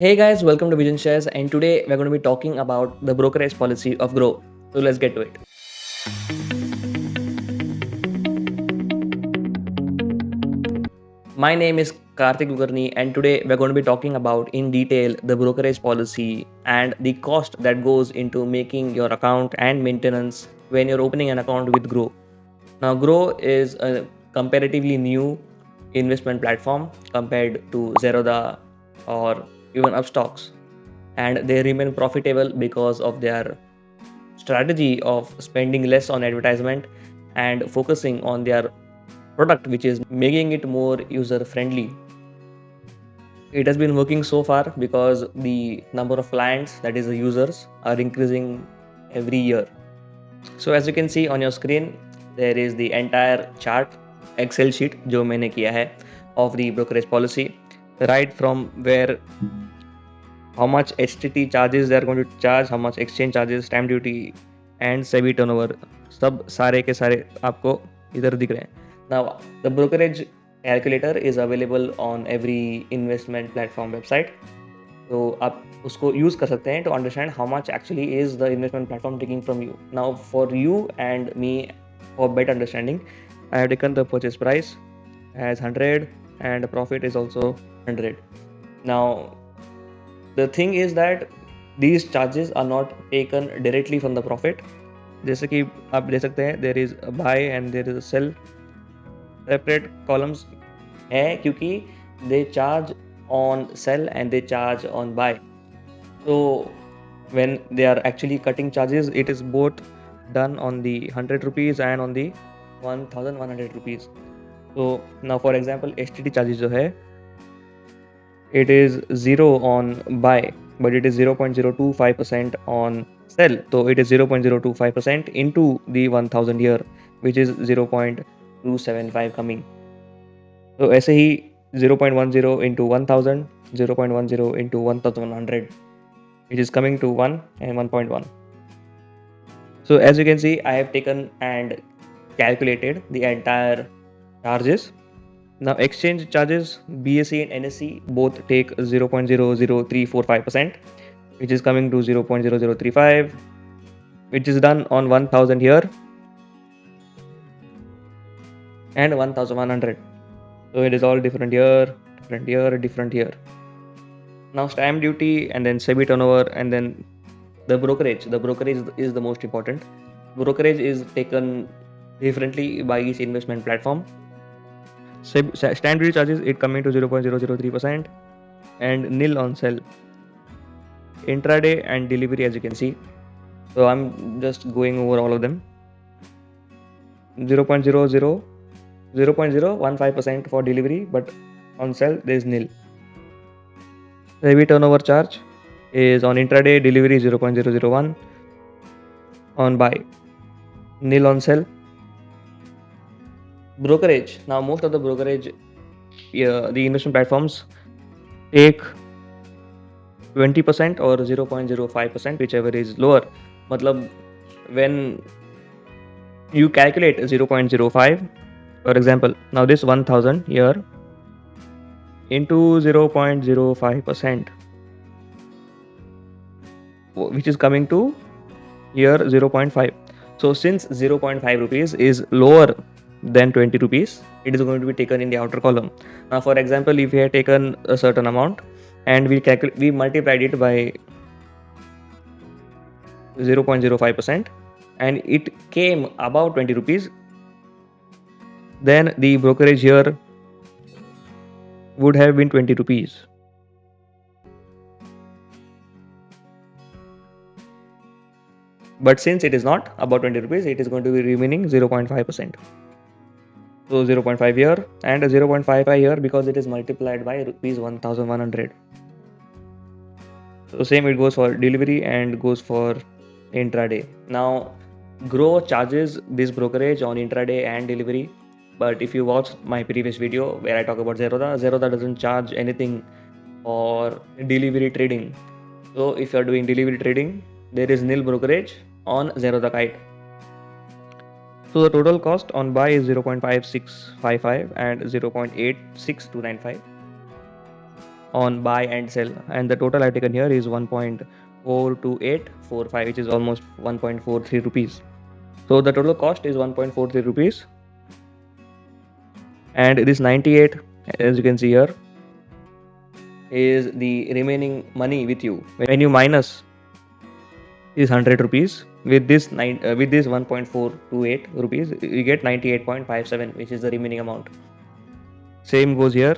Hey guys, welcome to Vision Shares, and today we're going to be talking about the brokerage policy of Groww. So let's get to it. My name is Karthik Kulkarni, and today we're going to be talking about in detail the brokerage policy and the cost that goes into making your account and maintenance when you're opening an account with Groww. Now, Groww is a comparatively new investment platform compared to Zerodha or even Upstocks, and they remain profitable because of their strategy of spending less on advertisement and focusing on their product, which is making it more user friendly. It has been working so far because the number of clients, that is the users, are increasing every year. So as you can see on your screen, there is the entire chart Excel sheet जो मैंने किया है of the brokerage policy, right from where how much HTT charges they are going to charge, how much exchange charges, stamp duty and SEBI turnover, सब सारे के सारे आपको इधर दिख रहे हैं. Now the brokerage calculator is available on every investment platform website. तो आप उसको यूज़ कर सकते हैं to understand how much actually is the investment platform taking from you. Now for you and me, for better understanding, I have taken the purchase price as 100 and the profit is also 100. Now the thing is that these charges are not taken directly from the profit. जैसे कि आप देख सकते हैं there is a buy and there is a sell, separate columns है क्योंकि they charge on sell and they charge on buy. So when they are actually cutting charges, it is both done on the 100 rupees and on the 1100 rupees. So now for example HTT charges जो है, it is 0 on buy, but it is 0.025% on sell. So it is 0.025% into the 1000 year, which is 0.275 coming. So ऐसे ही 0.10 into 1000, 0.10 into 1100, which is coming to 1 and 1.1. So as you can see, I have taken and calculated the entire charges. Now exchange charges, BSE and NSE both take 0.00345%, which is coming to 0.0035, which is done on 1000 here and 1100. So it is all different here, different here, different here. Now stamp duty and then SEBI turnover and then the brokerage. The brokerage is the most important. Brokerage is taken differently by each investment platform. Stamp duty charges, it coming to 0.003% and nil on sell. Intraday and delivery, as you can see. So I'm just going over all of them. 0.015% for delivery, but on sell there is nil. Heavy turnover charge is on intraday, delivery 0.001, on buy, nil on sell. Brokerage. Now most of the brokerage, the investment platforms take 20% or 0.05%, whichever is lower. मतलब when you calculate 0.05, for example, now this 1000 here into 0.05%, which is coming to here 0.5. So since 0.5 rupees is lower than 20 rupees, it is going to be taken in the outer column. Now for example, if we had taken a certain amount and we multiplied it by 0.05% and it came above 20 rupees, then the brokerage here would have been 20 rupees. But since it is not about 20 rupees, it is going to be remaining 0.5%. So 0.5 here and 0.55 here because it is multiplied by rupees 1100. So same it goes for delivery and goes for intraday. Now Groww charges this brokerage on intraday and delivery, but if you watch my previous video where I talk about Zerodha doesn't charge anything for delivery trading. So if you are doing delivery trading, there is nil brokerage on Zerodha Kite. So the total cost on buy is 0.5655 and 0.86295. on buy and sell, and the total I've taken here is 1.42845, which is almost 1.43 rupees. So the total cost is 1.43 rupees, and this 98, as you can see here, is the remaining money with you. When you minus is 100 rupees with this 1.428 rupees, you get 98.57, which is the remaining amount. Same goes here.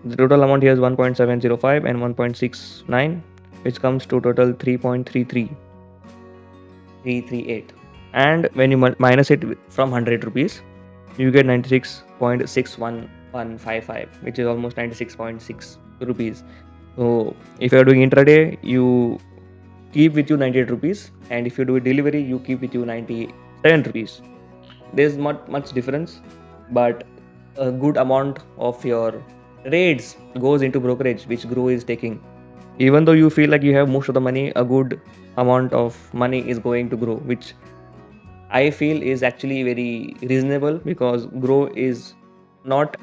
The total amount here is 1.705 and 1.69, which comes to total 3.338. And when you minus it from 100 rupees, you get 96.61155, which is almost 96.6 rupees. So if you are doing intraday, you keep with you 98 rupees, and if you do a delivery, you keep with you 97 rupees. There's not much difference, but a good amount of your trades goes into brokerage, which Groww is taking. Even though you feel like you have most of the money, a good amount of money is going to Groww, which I feel is actually very reasonable, because Groww is not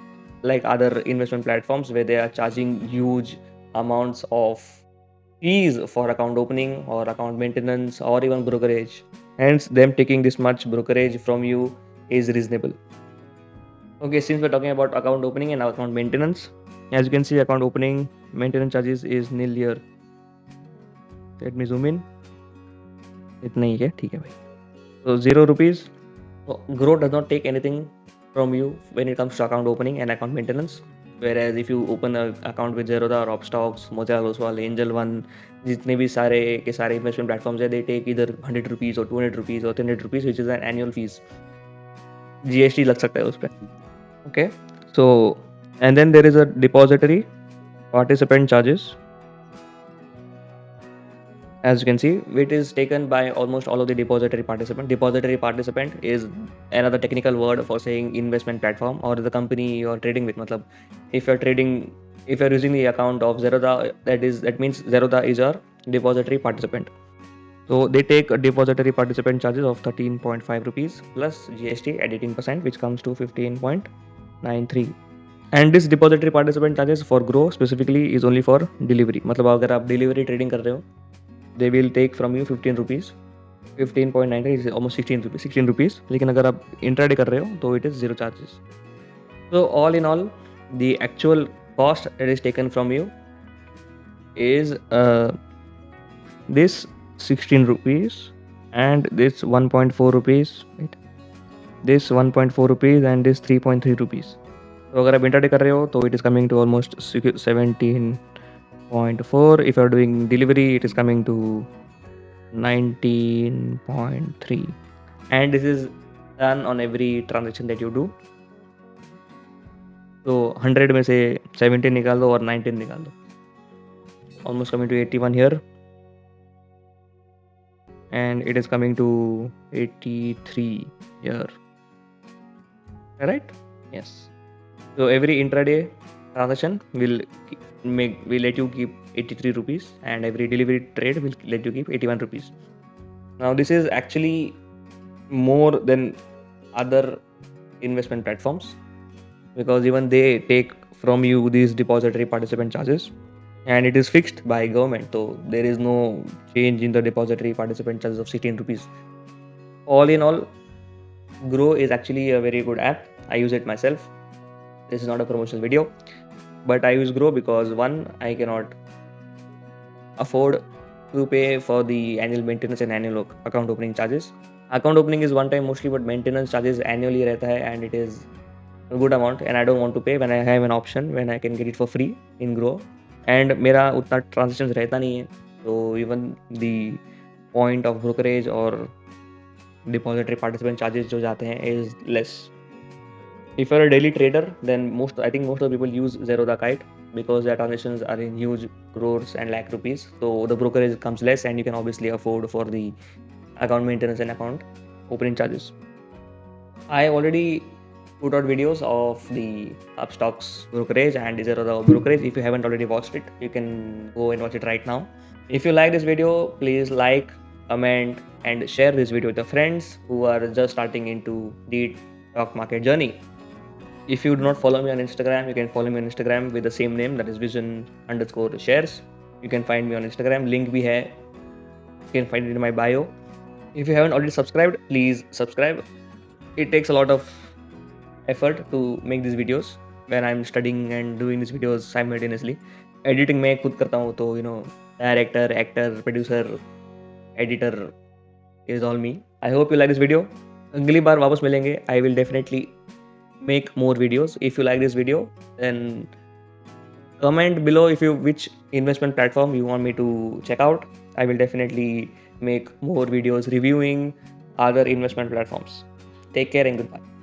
like other investment platforms where they are charging huge amounts of fees for account opening or account maintenance or even brokerage. Hence, them taking this much brokerage from you is reasonable. Okay, since we're talking about account opening and account maintenance, as you can see, account opening maintenance charges is nil here. Let me zoom in. इतना ही है, ठीक है भाई. So 0 rupees. So Groww does not take anything from you when it comes to account opening and account maintenance. Whereas if you open an account with Zerodha or Opstocks, Motilal Oswal, Angel One, जितने भी सारे के सारे investment platforms है, they take either 100 rupees or 200 rupees or 300 rupees, which is an annual fees. GST लग सकता है उस पर. Okay, so and then there is a depository participant charges. As you can see, it is taken by almost all of the depository participant. Depository participant is another technical word for saying investment platform or the company you are trading with. Matlab, if you're using the account of Zerodha, that means Zerodha is your depository participant. So they take a depository participant charges of 13.5 rupees plus GST at 18%, which comes to 15.93. And this depository participant charges for Groww specifically is only for delivery. मतलब अगर आप delivery trading कर रहे हो, they will take from you 15 rupees. 15.93 is almost 16 rupees. लेकिन अगर आप intraday कर रहे हो तो it is zero charges. So all in all, the actual cost that is taken from you is this 16 rupees and this 1.4 rupees. Wait, this 1.4 rupees and this 3.3 rupees. तो अगर आप intraday कर रहे हो तो it is coming to almost 17.4. If you are doing delivery, it is coming to 19.3, and this is done on every transaction that you do. So 100 में से 17 निकाल दो और 19 निकाल दो, almost coming to 81 here, and it is coming to 83 here. Right? Yes. So every intraday transaction will let you keep 83 rupees, and every delivery trade will let you keep 81 rupees. Now this is actually more than other investment platforms, because even they take from you these depository participant charges, and it is fixed by government, so there is no change in the depository participant charges of 16 rupees. All in all, Groww is actually a very good app. I use it myself. This is not a promotional video, but I use Groww because one, I cannot afford to pay for the annual maintenance and annual account opening charges. Account opening is one time mostly, but maintenance charges annually रहता है, and it is a good amount, and I don't want to pay when I have an option when I can get it for free in Groww. And मेरा उतना transactions रहता नहीं है, so even the point of brokerage or depository participant charges जो जाते हैं is less. If you're a daily trader, then I think most of the people use Zerodha Kite, because their transactions are in huge crores and lakh rupees, so the brokerage comes less, and you can obviously afford for the account maintenance and account opening charges. I already put out videos of the Upstocks brokerage and Zerodha brokerage. If you haven't already watched it, you can go and watch it right now. If you like this video, please like, comment, and share this video with your friends who are just starting into the stock market journey. If you do not follow me on Instagram, you can follow me on Instagram with the same name, that is vision_shares. You can find me on Instagram. Link bhi hai. You can find it in my bio. If you haven't already subscribed, please subscribe. It takes a lot of effort to make these videos when I'm studying and doing these videos simultaneously. Editing मैं खुद करता हूँ, तो director, actor, producer, editor is all me. I hope you like this video. अगली बार वापस मिलेंगे. I will definitely make more videos. If you like this video, then comment below which investment platform you want me to check out. I will definitely make more videos reviewing other investment platforms. Take care and goodbye.